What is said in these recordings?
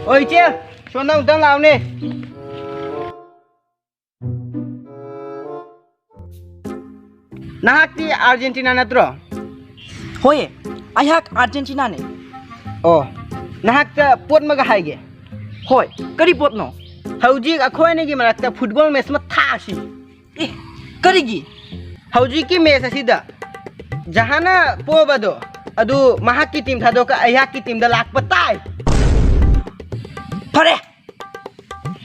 Ôi Ichel, xuống đâu tao làm nè. Nahakti Argentina na tro. Hoye, ayhak Argentina ne. Oh, nahakta pot maga haige. Hoy, kari pot no. Hauji akhoi ne gi marakta football match ma thasi. Eh, kari gi. Hauji ki match asida. Jahana po bado. Adu mahak ki team thadoka ayhak ki team da lak patai. Pare.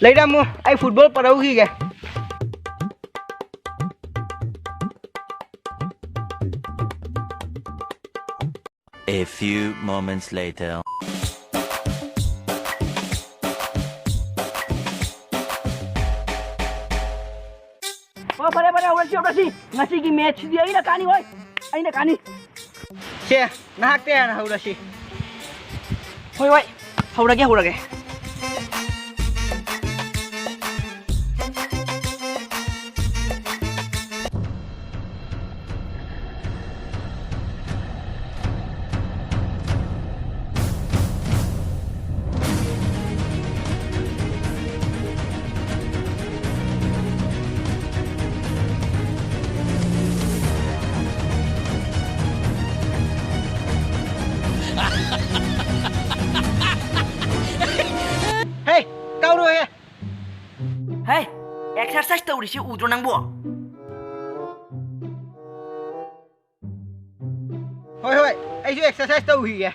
Leida mo ai football parau gi ge. A few moments later. Oh, pare, udah sih. Ngasih gi match dia ini kani, woi. Ini kani. Che, nahakte na haura si. Woi. Haura ge. Hey, kau ro he. Hey, exercise tau risi udro nang bo. Hoi, ai ju exercise tau hi ge.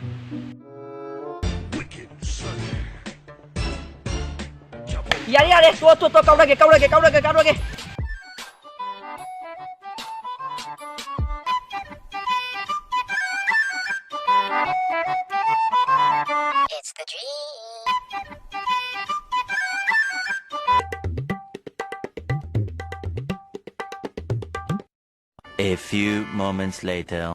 Yare, tuh, kau lagi. It's the dream. A few moments later.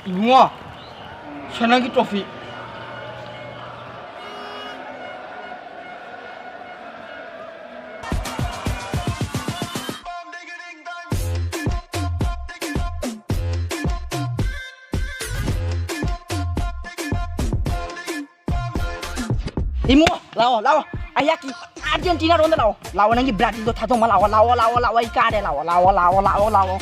Mua. Sana ki trophy. Imo, lawa. Ayaki Argentina ronda lawa. Lawa nangi Brazil do thatong ma lawa ika de lawa.